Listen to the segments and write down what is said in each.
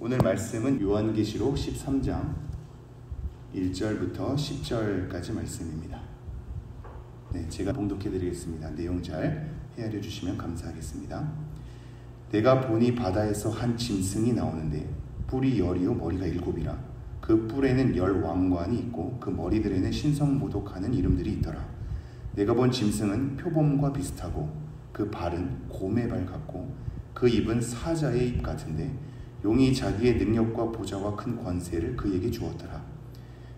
오늘 말씀은 요한계시록 13장 1절부터 10절까지 말씀입니다. 제가 봉독해 드리겠습니다. 내용 잘 헤아려 주시면 감사하겠습니다. 내가 보니 바다에서 한 짐승이 나오는데 뿔이 10이요 머리가 7이라. 그 뿔에는 10 왕관이 있고 그 머리들에는 신성모독하는 이름들이 있더라. 내가 본 짐승은 표범과 비슷하고 그 발은 곰의 발 같고 그 입은 사자의 입 같은데 용이 자기의 능력과 보좌와 큰 권세를 그에게 주었더라.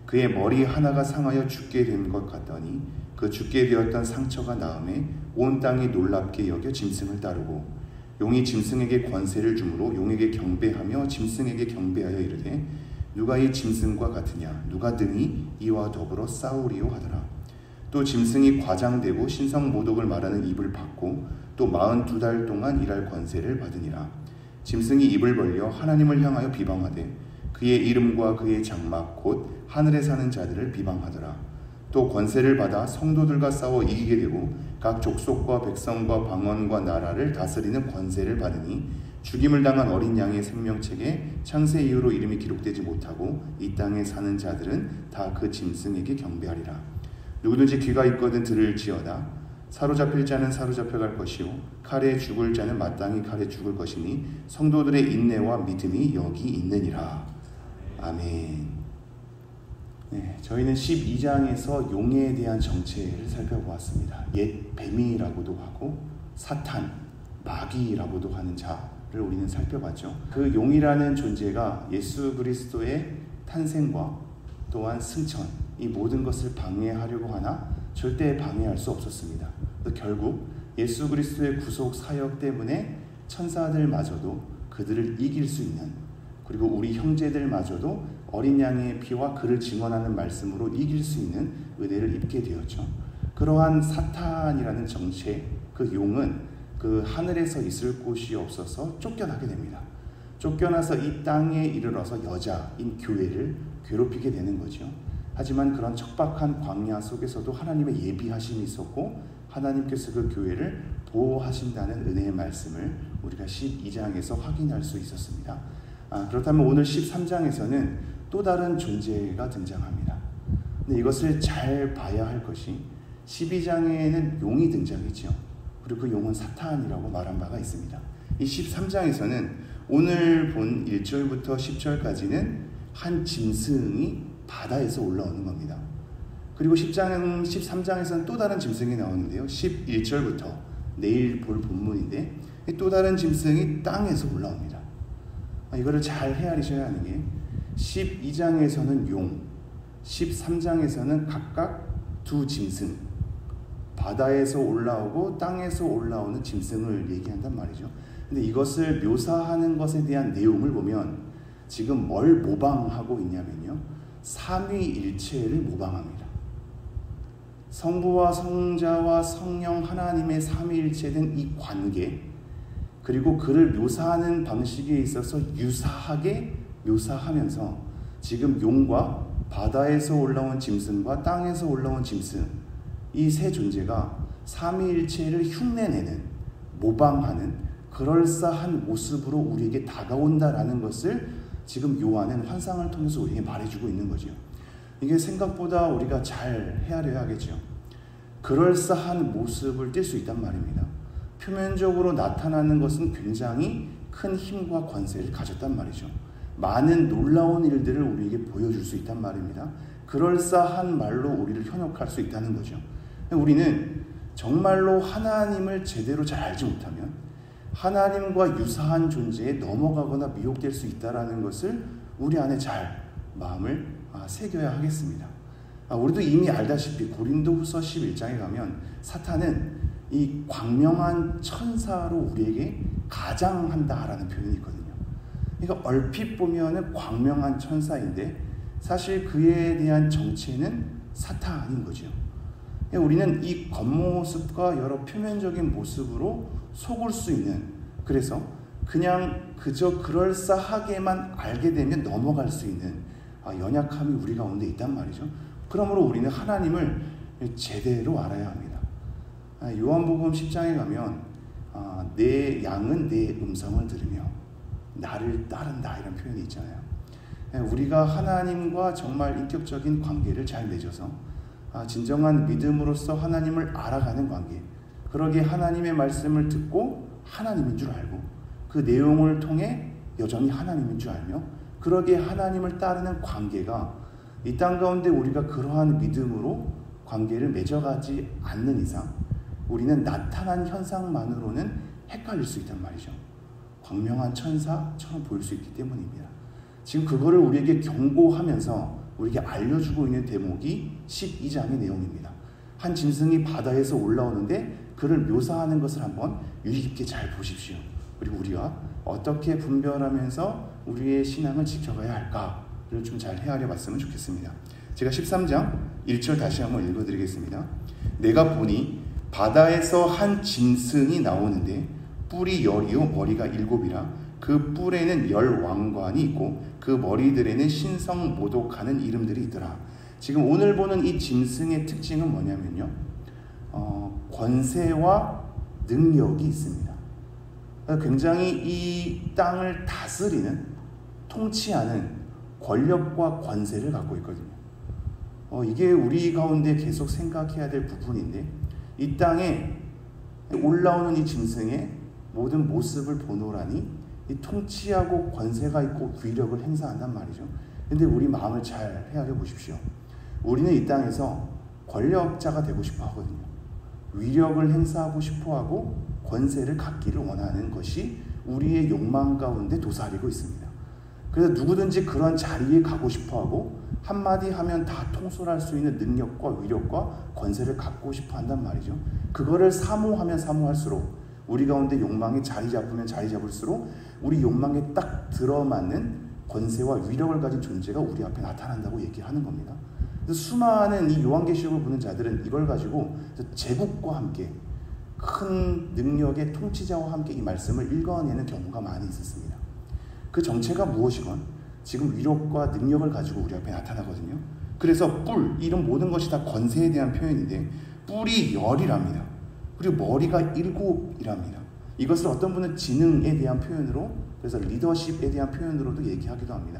그의 머리 하나가 상하여 죽게 된 것 같더니 그 죽게 되었던 상처가 나음에 온 땅이 놀랍게 여겨 짐승을 따르고 용이 짐승에게 권세를 주므로 용에게 경배하며 짐승에게 경배하여 이르되 누가 이 짐승과 같으냐 누가 능히 이와 더불어 싸우리요 하더라. 또 짐승이 과장되고 신성모독을 말하는 입을 받고 또 42달 동안 일할 권세를 받으니라. 짐승이 입을 벌려 하나님을 향하여 비방하되 그의 이름과 그의 장막 곧 하늘에 사는 자들을 비방하더라. 또 권세를 받아 성도들과 싸워 이기게 되고 각 족속과 백성과 방언과 나라를 다스리는 권세를 받으니 죽임을 당한 어린 양의 생명책에 창세 이후로 이름이 기록되지 못하고 이 땅에 사는 자들은 다 그 짐승에게 경배하리라. 누구든지 귀가 있거든 들을지어다. 사로잡힐 자는 사로잡혀갈 것이요 칼에 죽을 자는 마땅히 칼에 죽을 것이니 성도들의 인내와 믿음이 여기 있느니라. 아멘. 저희는 12장에서 용에 대한 정체를 살펴보았습니다. 옛 뱀이라고도 하고 사탄, 마귀라고도 하는 자를 우리는 살펴봤죠. 그 용이라는 존재가 예수 그리스도의 탄생과 또한 승천, 이 모든 것을 방해하려고 하나 절대 방해할 수 없었습니다. 결국 예수 그리스도의 구속 사역 때문에 천사들마저도 그들을 이길 수 있는, 그리고 우리 형제들마저도 어린 양의 피와 그를 증언하는 말씀으로 이길 수 있는 은혜를 입게 되었죠. 그러한 사탄이라는 정체, 그 용은 그 하늘에서 있을 곳이 없어서 쫓겨나게 됩니다. 쫓겨나서 이 땅에 이르러서 여자인 교회를 괴롭히게 되는 거죠. 하지만 그런 척박한 광야 속에서도 하나님의 예비하심이 있었고 하나님께서 그 교회를 보호하신다는 은혜의 말씀을 우리가 12장에서 확인할 수 있었습니다. 그렇다면 오늘 13장에서는 또 다른 존재가 등장합니다. 근데 이것을 잘 봐야 할 것이 12장에는 용이 등장했죠. 그리고 그 용은 사탄이라고 말한 바가 있습니다. 이 13장에서는 오늘 본 1절부터 10절까지는 한 짐승이 바다에서 올라오는 겁니다. 그리고 13장에서는 또 다른 짐승이 나오는데요. 11절부터 내일 볼 본문인데 또 다른 짐승이 땅에서 올라옵니다. 이거를 잘 헤아리셔야 하는 게 12장에서는 용, 13장에서는 각각 두 짐승, 바다에서 올라오고 땅에서 올라오는 짐승을 얘기한단 말이죠. 근데 이것을 묘사하는 것에 대한 내용을 보면 지금 뭘 모방하고 있냐면요, 삼위일체를 모방합니다. 성부와 성자와 성령 하나님의 삼위일체된 이 관계, 그리고 그를 묘사하는 방식에 있어서 유사하게 묘사하면서 지금 용과 바다에서 올라온 짐승과 땅에서 올라온 짐승, 이 세 존재가 삼위일체를 흉내내는, 모방하는 그럴싸한 모습으로 우리에게 다가온다라는 것을 지금 요한은 환상을 통해서 우리에게 말해주고 있는 거죠. 이게 생각보다 우리가 잘 헤아려야겠죠. 그럴싸한 모습을 띌 수 있단 말입니다. 표면적으로 나타나는 것은 굉장히 큰 힘과 권세를 가졌단 말이죠. 많은 놀라운 일들을 우리에게 보여줄 수 있단 말입니다. 그럴싸한 말로 우리를 현혹할 수 있다는 거죠. 우리는 정말로 하나님을 제대로 잘 알지 못하면 하나님과 유사한 존재에 넘어가거나 미혹될 수 있다는 것을 우리 안에 잘 마음을 새겨야 하겠습니다. 우리도 이미 알다시피 고린도후서 11장에 가면 사탄은 이 광명한 천사로 우리에게 가장한다라는 표현이 있거든요. 그러니까 얼핏 보면은 광명한 천사인데 사실 그에 대한 정체는 사탄인 거죠. 우리는 이 겉모습과 여러 표면적인 모습으로 속을 수 있는, 그래서 그냥 그저 그럴싸하게만 알게 되면 넘어갈 수 있는 연약함이 우리 가운데 있단 말이죠. 그러므로 우리는 하나님을 제대로 알아야 합니다. 요한복음 10장에 가면 내 양은 내 음성을 들으며 나를 따른다 이런 표현이 있잖아요. 우리가 하나님과 정말 인격적인 관계를 잘 맺어서 진정한 믿음으로써 하나님을 알아가는 관계, 그러기에 하나님의 말씀을 듣고 하나님인 줄 알고 그 내용을 통해 여전히 하나님인 줄 알며 그러기에 하나님을 따르는 관계가 이 땅 가운데 우리가 그러한 믿음으로 관계를 맺어가지 않는 이상 우리는 나타난 현상만으로는 헷갈릴 수 있단 말이죠. 광명한 천사처럼 보일 수 있기 때문입니다. 지금 그거를 우리에게 경고하면서 우리에게 알려주고 있는 대목이 12장의 내용입니다. 한 짐승이 바다에서 올라오는데 그를 묘사하는 것을 한번 유의 깊게 잘 보십시오. 그리고 우리가 어떻게 분별하면서 우리의 신앙을 지켜가야 할까를 좀 잘 헤아려 봤으면 좋겠습니다. 제가 13장 1절 다시 한번 읽어드리겠습니다. 내가 보니 바다에서 한 짐승이 나오는데 뿔이 10이요 머리가 7이라 그 뿔에는 10 왕관이 있고 그 머리들에는 신성모독하는 이름들이 있더라. 지금 오늘 보는 이 짐승의 특징은 뭐냐면요, 권세와 능력이 있습니다. 굉장히 이 땅을 다스리는, 통치하는 권력과 권세를 갖고 있거든요. 이게 우리 가운데 계속 생각해야 될 부분인데, 이 땅에 올라오는 이 짐승의 모든 모습을 보노라니 이 통치하고 권세가 있고 위력을 행사한단 말이죠. 근데 우리 마음을 잘 헤아려 보십시오. 우리는 이 땅에서 권력자가 되고 싶어 하거든요. 위력을 행사하고 싶어 하고 권세를 갖기를 원하는 것이 우리의 욕망 가운데 도사리고 있습니다. 그래서 누구든지 그런 자리에 가고 싶어 하고 한마디 하면 다 통솔할 수 있는 능력과 위력과 권세를 갖고 싶어 한단 말이죠. 그거를 사모하면 사모할수록, 우리 가운데 욕망이 자리 잡으면 자리 잡을수록 우리 욕망에 딱 들어맞는 권세와 위력을 가진 존재가 우리 앞에 나타난다고 얘기하는 겁니다. 그래서 수많은 이 요한계시록을 보는 자들은 이걸 가지고 제국과 함께 큰 능력의 통치자와 함께 이 말씀을 읽어내는 경우가 많이 있었습니다. 그 정체가 무엇이건 지금 위력과 능력을 가지고 우리 앞에 나타나거든요. 그래서 뿔, 이런 모든 것이 다 권세에 대한 표현인데 뿔이 10이랍니다. 그리고 머리가 7이랍니다. 이것을 어떤 분은 지능에 대한 표현으로, 그래서 리더십에 대한 표현으로도 얘기하기도 합니다.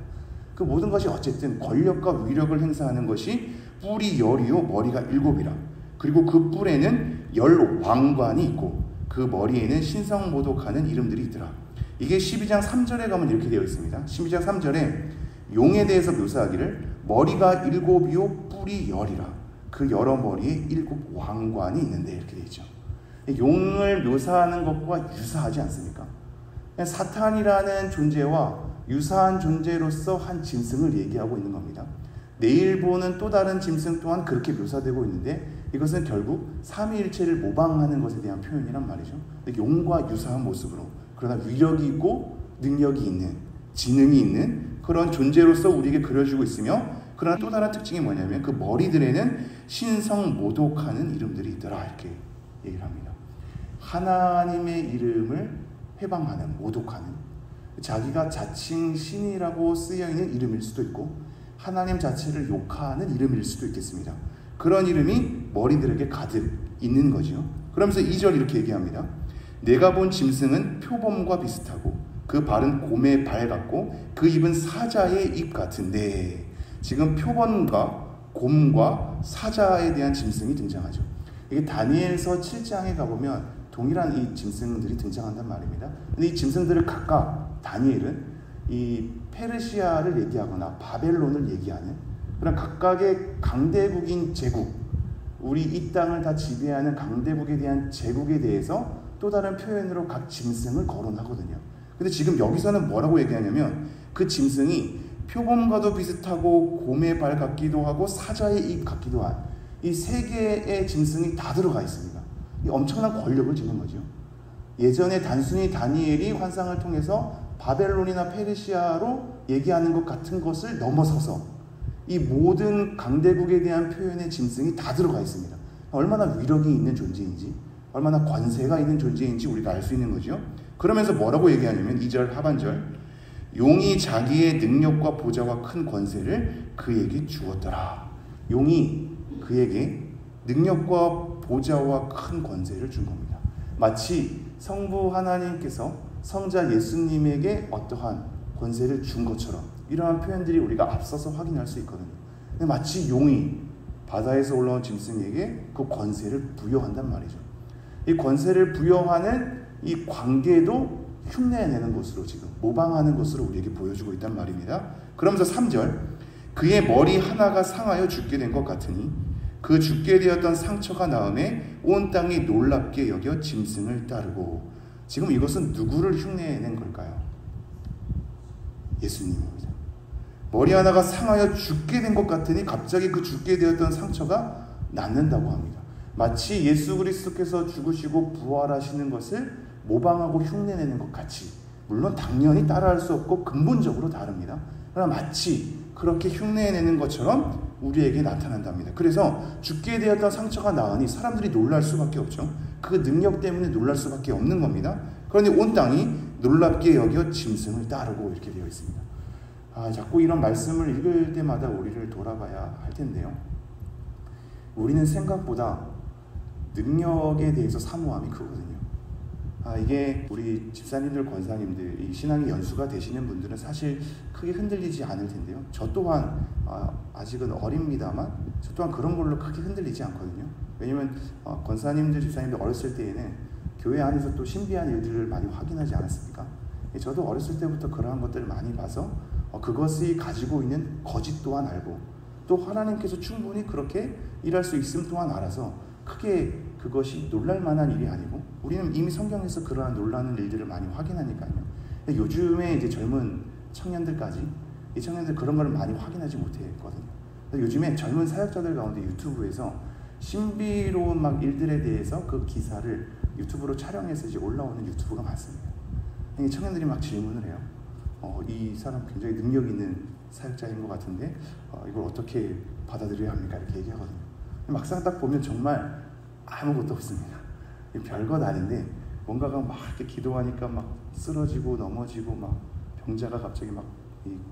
그 모든 것이 어쨌든 권력과 위력을 행사하는 것이 뿔이 10이요 머리가 7이라. 그리고 그 뿔에는 10 왕관이 있고 그 머리에는 신성모독하는 이름들이 있더라. 이게 12장 3절에 가면 이렇게 되어 있습니다. 12장 3절에 용에 대해서 묘사하기를 머리가 7이요 뿔이 10이라. 그 여러 머리에 7 왕관이 있는데 이렇게 되어 있죠. 용을 묘사하는 것과 유사하지 않습니까? 사탄이라는 존재와 유사한 존재로서 한 짐승을 얘기하고 있는 겁니다. 내일 보는 또 다른 짐승 또한 그렇게 묘사되고 있는데 이것은 결국 삼위일체를 모방하는 것에 대한 표현이란 말이죠. 용과 유사한 모습으로, 그러나 위력이 있고 능력이 있는, 지능이 있는 그런 존재로서 우리에게 그려지고 있으며, 그러나 또 다른 특징이 뭐냐면 그 머리들에는 신성모독하는 이름들이 있더라 이렇게 얘기를 합니다. 하나님의 이름을 회방하는, 모독하는, 자기가 자칭 신이라고 쓰여있는 이름일 수도 있고 하나님 자체를 욕하는 이름일 수도 있겠습니다. 그런 이름이 머리들에게 가득 있는 거죠. 그러면서 2절 이렇게 얘기합니다. 내가 본 짐승은 표범과 비슷하고 그 발은 곰의 발 같고 그 입은 사자의 입 같은데, 지금 표범과 곰과 사자에 대한 짐승이 등장하죠. 이게 다니엘서 7장에 가보면 동일한 이 짐승들이 등장한단 말입니다. 근데 이 짐승들을 각각 다니엘은 이 페르시아를 얘기하거나 바벨론을 얘기하는 그런 각각의 강대국인 제국, 우리 이 땅을 다 지배하는 강대국에 대한 제국에 대해서 또 다른 표현으로 각 짐승을 거론하거든요. 근데 지금 여기서는 뭐라고 얘기하냐면 그 짐승이 표범과도 비슷하고 곰의 발 같기도 하고 사자의 입 같기도 한 이 세 개의 짐승이 다 들어가 있습니다. 이 엄청난 권력을 지닌 거죠. 예전에 단순히 다니엘이 환상을 통해서 바벨론이나 페르시아로 얘기하는 것 같은 것을 넘어서서 이 모든 강대국에 대한 표현의 짐승이 다 들어가 있습니다. 얼마나 위력이 있는 존재인지, 얼마나 권세가 있는 존재인지 우리가 알 수 있는 거죠. 그러면서 뭐라고 얘기하냐면 2절 하반절, 용이 자기의 능력과 보좌와 큰 권세를 그에게 주었더라. 용이 그에게 능력과 보좌와 큰 권세를 준 겁니다. 마치 성부 하나님께서 성자 예수님에게 어떠한 권세를 준 것처럼 이러한 표현들이 우리가 앞서서 확인할 수 있거든요. 근데 마치 용이 바다에서 올라온 짐승에게 그 권세를 부여한단 말이죠. 이 권세를 부여하는 이 관계도 흉내내는 것으로 지금 모방하는 것으로 우리에게 보여주고 있단 말입니다. 그러면서 3절, 그의 머리 하나가 상하여 죽게 된 것 같으니 그 죽게 되었던 상처가 나음에 온 땅이 놀랍게 여겨 짐승을 따르고. 지금 이것은 누구를 흉내낸 걸까요? 예수님입니다. 머리 하나가 상하여 죽게 된 것 같으니 갑자기 그 죽게 되었던 상처가 낫는다고 합니다. 마치 예수 그리스도께서 죽으시고 부활하시는 것을 모방하고 흉내내는 것 같이, 물론 당연히 따라할 수 없고 근본적으로 다릅니다. 그러나 마치 그렇게 흉내내는 것처럼 우리에게 나타난답니다. 그래서 죽게 되었던 상처가 나으니 사람들이 놀랄 수밖에 없죠. 그 능력 때문에 놀랄 수밖에 없는 겁니다. 그런데 온 땅이 놀랍게 여겨 짐승을 따르고 이렇게 되어 있습니다. 자꾸 이런 말씀을 읽을 때마다 우리를 돌아봐야 할 텐데요. 우리는 생각보다 능력에 대해서 사모함이 크거든요. 이게 우리 집사님들, 권사님들, 이 신앙의 연수가 되시는 분들은 사실 크게 흔들리지 않을 텐데요. 저 또한 아직은 어립니다만 저 또한 그런 걸로 크게 흔들리지 않거든요. 왜냐면 권사님들, 집사님들 어렸을 때에는 교회 안에서 또 신비한 일들을 많이 확인하지 않았습니까? 저도 어렸을 때부터 그러한 것들을 많이 봐서 그것이 가지고 있는 거짓 또한 알고, 또 하나님께서 충분히 그렇게 일할 수 있음 또한 알아서 크게 그것이 놀랄 만한 일이 아니고, 우리는 이미 성경에서 그러한 놀라는 일들을 많이 확인하니까요. 근데 요즘에 이제 젊은 청년들까지, 이 청년들 그런 걸 많이 확인하지 못했거든요. 요즘에 젊은 사역자들 가운데 유튜브에서 신비로운 막 일들에 대해서 그 기사를 유튜브로 촬영해서 이제 올라오는 유튜브가 많습니다. 청년들이 막 질문을 해요. 이 사람 굉장히 능력 있는 사역자인 것 같은데 이걸 어떻게 받아들여야 합니까? 이렇게 얘기하거든요. 막상 딱 보면 정말 아무것도 없습니다. 별것 아닌데 뭔가가 막 이렇게 기도하니까 막 쓰러지고 넘어지고, 막 병자가 갑자기 막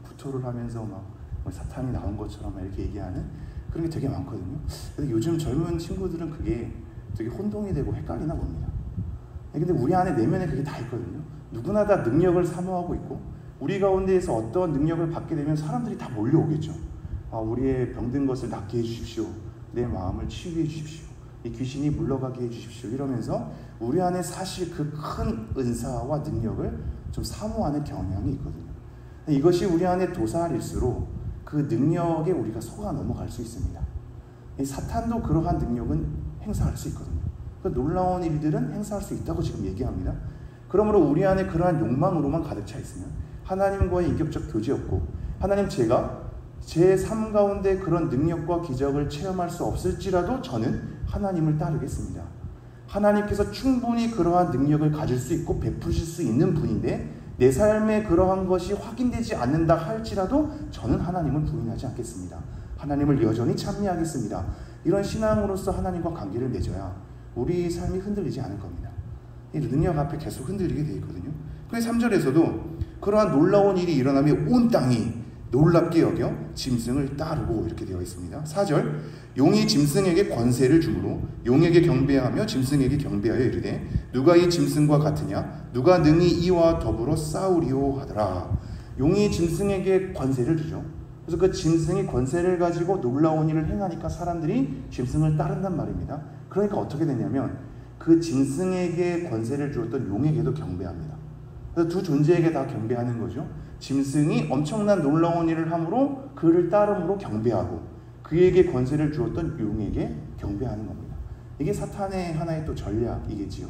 구토를 하면서 막 사탄이 나온 것처럼 이렇게 얘기하는 그런 게 되게 많거든요. 근데 요즘 젊은 친구들은 그게 되게 혼동이 되고 헷갈리나 봅니다. 근데 우리 안에 내면에 그게 다 있거든요. 누구나 다 능력을 사모하고 있고, 우리 가운데에서 어떤 능력을 받게 되면 사람들이 다 몰려오겠죠. 우리의 병든 것을 낫게 해주십시오. 내 마음을 치유해 주십시오. 이 귀신이 물러가게 해주십시오. 이러면서 우리 안에 사실 그 큰 은사와 능력을 좀 사모하는 경향이 있거든요. 이것이 우리 안에 도사릴수록 그 능력에 우리가 속아 넘어갈 수 있습니다. 이 사탄도 그러한 능력은 행사할 수 있거든요. 그 놀라운 일들은 행사할 수 있다고 지금 얘기합니다. 그러므로 우리 안에 그러한 욕망으로만 가득 차 있으면 하나님과의 인격적 교제 없고, 하나님, 제가 제 삶 가운데 그런 능력과 기적을 체험할 수 없을지라도 저는 하나님을 따르겠습니다. 하나님께서 충분히 그러한 능력을 가질 수 있고 베푸실 수 있는 분인데 내 삶에 그러한 것이 확인되지 않는다 할지라도 저는 하나님을 부인하지 않겠습니다. 하나님을 여전히 찬미하겠습니다. 이런 신앙으로서 하나님과 관계를 맺어야 우리 삶이 흔들리지 않을 겁니다. 이 능력 앞에 계속 흔들리게 되어 있거든요. 그래서 3절에서도 그러한 놀라운 일이 일어나며 온 땅이 놀랍게 여겨 짐승을 따르고 이렇게 되어 있습니다. 4절, 용이 짐승에게 권세를 주므로 용에게 경배하며 짐승에게 경배하여 이르되 누가 이 짐승과 같으냐? 누가 능히 이와 더불어 싸우리오 하더라. 용이 짐승에게 권세를 주죠. 그래서 그 짐승이 권세를 가지고 놀라운 일을 행하니까 사람들이 짐승을 따른단 말입니다. 그러니까 어떻게 되냐면 그 짐승에게 권세를 주었던 용에게도 경배합니다. 그래서 두 존재에게 다 경배하는 거죠. 짐승이 엄청난 놀라운 일을 함으로 그를 따름으로 경배하고, 그에게 권세를 주었던 용에게 경배하는 겁니다. 이게 사탄의 하나의 또 전략이겠지요.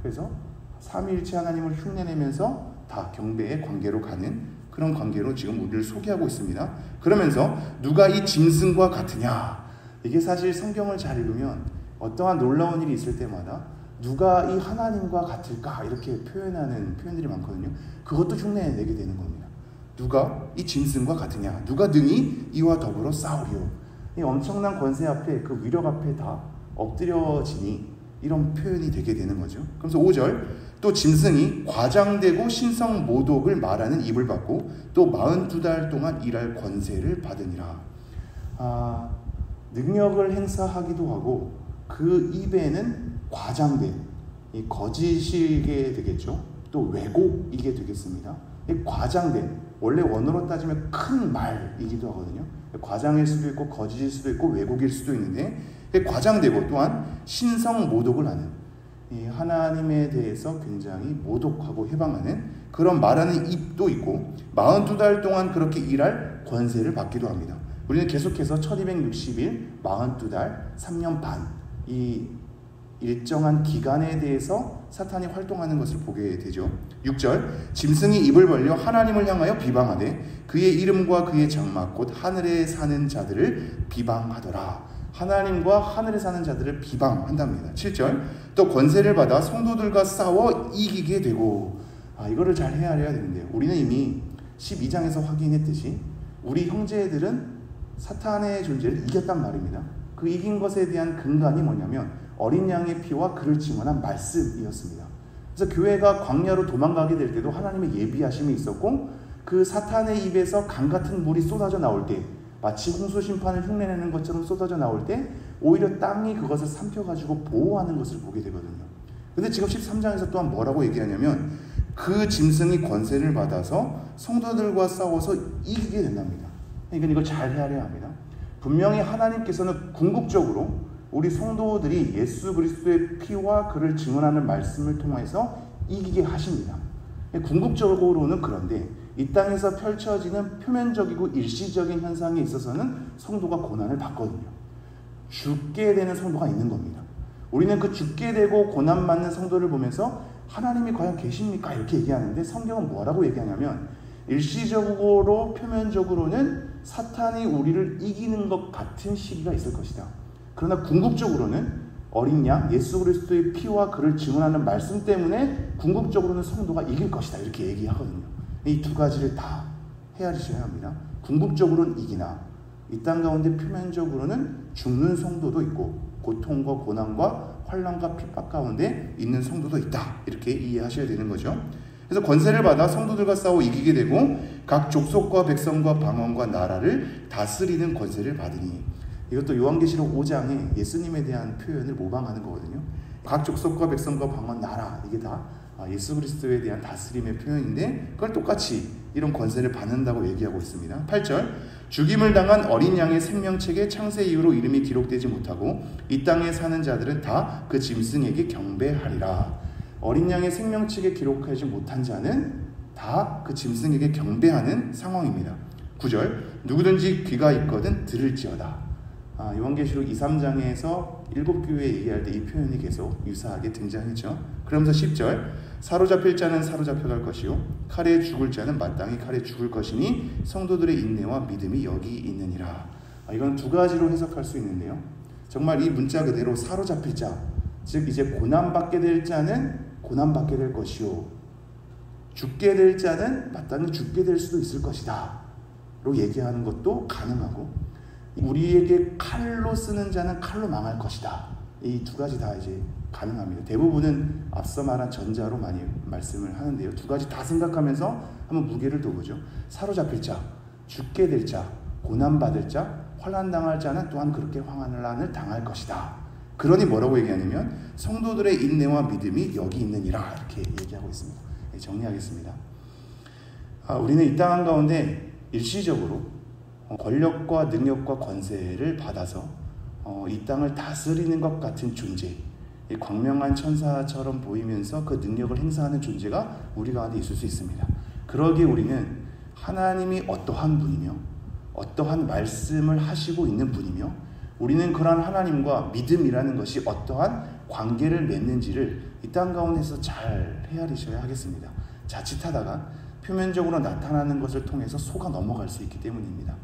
그래서 삼위일체 하나님을 흉내내면서 다 경배의 관계로 가는 그런 관계로 지금 우리를 소개하고 있습니다. 그러면서 누가 이 짐승과 같으냐? 이게 사실 성경을 잘 읽으면 어떠한 놀라운 일이 있을 때마다 누가 이 하나님과 같을까? 이렇게 표현하는 표현들이 많거든요. 그것도 흉내내게 되는 겁니다. 누가 이 짐승과 같으냐? 누가 능히 이와 더불어 싸우리오? 이 엄청난 권세 앞에, 그 위력 앞에 다 엎드려지니 이런 표현이 되게 되는 거죠. 그래서 5절, 또 짐승이 과장되고 신성 모독을 말하는 입을 받고 또 42달 동안 일할 권세를 받으니라. 능력을 행사하기도 하고 그 입에는 과장된 이 거짓이게 되겠죠. 또 또 왜곡이게 되겠습니다. 과장된, 원래 원어로 따지면 큰 말이기도 하거든요. 과장일 수도 있고 거짓일 수도 있고 왜곡일 수도 있는데 과장되고 또한 신성 모독을 하는, 이 하나님에 대해서 굉장히 모독하고 해방하는 그런 말하는 입도 있고 42달 동안 그렇게 일할 권세를 받기도 합니다. 우리는 계속해서 1260일, 42달, 3년 반, 이 일정한 기간에 대해서 사탄이 활동하는 것을 보게 되죠. 6절, 짐승이 입을 벌려 하나님을 향하여 비방하되 그의 이름과 그의 장막 곧 하늘에 사는 자들을 비방하더라. 하나님과 하늘에 사는 자들을 비방한답니다. 7절, 또 권세를 받아 성도들과 싸워 이기게 되고, 이거를 잘 헤아려야 되는데요. 우리는 이미 12장에서 확인했듯이 우리 형제들은 사탄의 존재를 이겼단 말입니다. 그 이긴 것에 대한 근간이 뭐냐면 어린 양의 피와 그를 증언한 말씀이었습니다. 그래서 교회가 광야로 도망가게 될 때도 하나님의 예비하심이 있었고, 그 사탄의 입에서 강 같은 물이 쏟아져 나올 때, 마치 홍수 심판을 흉내내는 것처럼 쏟아져 나올 때 오히려 땅이 그것을 삼켜가지고 보호하는 것을 보게 되거든요. 근데 지금 13장에서 또한 뭐라고 얘기하냐면 그 짐승이 권세를 받아서 성도들과 싸워서 이기게 된답니다. 그러니까 이걸 잘 헤아려야 합니다. 분명히 하나님께서는 궁극적으로 우리 성도들이 예수 그리스도의 피와 그를 증언하는 말씀을 통해서 이기게 하십니다. 궁극적으로는 그런데 이 땅에서 펼쳐지는 표면적이고 일시적인 현상에 있어서는 성도가 고난을 받거든요. 죽게 되는 성도가 있는 겁니다. 우리는 그 죽게 되고 고난받는 성도를 보면서 하나님이 과연 계십니까? 이렇게 얘기하는데 성경은 뭐라고 얘기하냐면 일시적으로 표면적으로는 사탄이 우리를 이기는 것 같은 시기가 있을 것이다. 그러나 궁극적으로는 어린 양 예수 그리스도의 피와 그를 증언하는 말씀 때문에 궁극적으로는 성도가 이길 것이다. 이렇게 얘기하거든요. 이 두 가지를 다 헤아리셔야 합니다. 궁극적으로는 이기나 이 땅 가운데 표면적으로는 죽는 성도도 있고 고통과 고난과 환난과 핍박 가운데 있는 성도도 있다. 이렇게 이해하셔야 되는 거죠. 그래서 권세를 받아 성도들과 싸워 이기게 되고 각 족속과 백성과 방언과 나라를 다스리는 권세를 받으니, 이것도 요한계시록 5장에 예수님에 대한 표현을 모방하는 거거든요. 각 족속과 백성과 방언, 나라, 이게 다 예수 그리스도에 대한 다스림의 표현인데 그걸 똑같이 이런 권세를 받는다고 얘기하고 있습니다. 8절, 죽임을 당한 어린 양의 생명책에 창세 이후로 이름이 기록되지 못하고 이 땅에 사는 자들은 다 그 짐승에게 경배하리라. 어린 양의 생명책에 기록하지 못한 자는 다 그 짐승에게 경배하는 상황입니다. 9절, 누구든지 귀가 있거든 들을지어다. 요한계시록 2, 3장에서 7교회 얘기할 때 이 표현이 계속 유사하게 등장했죠. 그러면서 10절, 사로잡힐 자는 사로잡혀갈 것이요 칼에 죽을 자는 마땅히 칼에 죽을 것이니 성도들의 인내와 믿음이 여기 있느니라. 이건 두 가지로 해석할 수 있는데요. 정말 이 문자 그대로 사로잡힐 자, 즉 이제 고난받게 될 자는 고난받게 될 것이요 죽게 될 자는 마땅히 죽게 될 수도 있을 것이다 로 얘기하는 것도 가능하고, 우리에게 칼로 쓰는 자는 칼로 망할 것이다. 이 두 가지 다 이제 가능합니다. 대부분은 앞서 말한 전자로 많이 말씀을 하는데요. 두 가지 다 생각하면서 한번 무게를 둬보죠. 사로잡힐 자, 죽게 될 자, 고난받을 자, 환난당할 자는 또한 그렇게 환난을 당할 것이다. 그러니 뭐라고 얘기하냐면 성도들의 인내와 믿음이 여기 있느니라 이렇게 얘기하고 있습니다. 정리하겠습니다. 우리는 이 땅 가운데 일시적으로 권력과 능력과 권세를 받아서 이 땅을 다스리는 것 같은 존재, 광명한 천사처럼 보이면서 그 능력을 행사하는 존재가 우리 가운데 있을 수 있습니다. 그러기에 우리는 하나님이 어떠한 분이며 어떠한 말씀을 하시고 있는 분이며 우리는 그러한 하나님과 믿음이라는 것이 어떠한 관계를 맺는지를 이 땅 가운데서 잘 헤아리셔야 하겠습니다. 자칫하다가 표면적으로 나타나는 것을 통해서 속아 넘어갈 수 있기 때문입니다.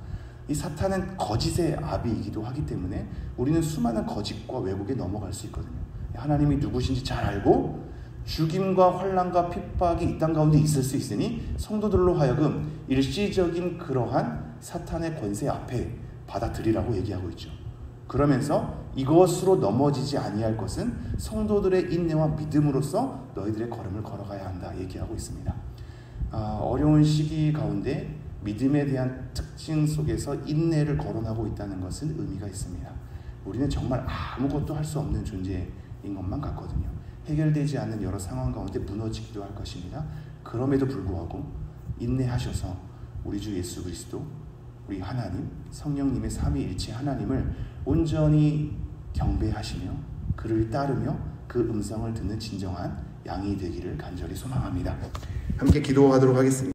이 사탄은 거짓의 아비이기도 하기 때문에 우리는 수많은 거짓과 왜곡에 넘어갈 수 있거든요. 하나님이 누구신지 잘 알고 죽임과 환난과 핍박이 이 땅 가운데 있을 수 있으니 성도들로 하여금 일시적인 그러한 사탄의 권세 앞에 받아들이라고 얘기하고 있죠. 그러면서 이것으로 넘어지지 아니할 것은 성도들의 인내와 믿음으로써 너희들의 걸음을 걸어가야 한다 얘기하고 있습니다. 어려운 시기 가운데 믿음에 대한 특징 속에서 인내를 거론하고 있다는 것은 의미가 있습니다. 우리는 정말 아무것도 할 수 없는 존재인 것만 같거든요. 해결되지 않는 여러 상황 가운데 무너지기도 할 것입니다. 그럼에도 불구하고 인내하셔서 우리 주 예수 그리스도, 우리 하나님, 성령님의 삼위일체 하나님을 온전히 경배하시며 그를 따르며 그 음성을 듣는 진정한 양이 되기를 간절히 소망합니다. 함께 기도하도록 하겠습니다.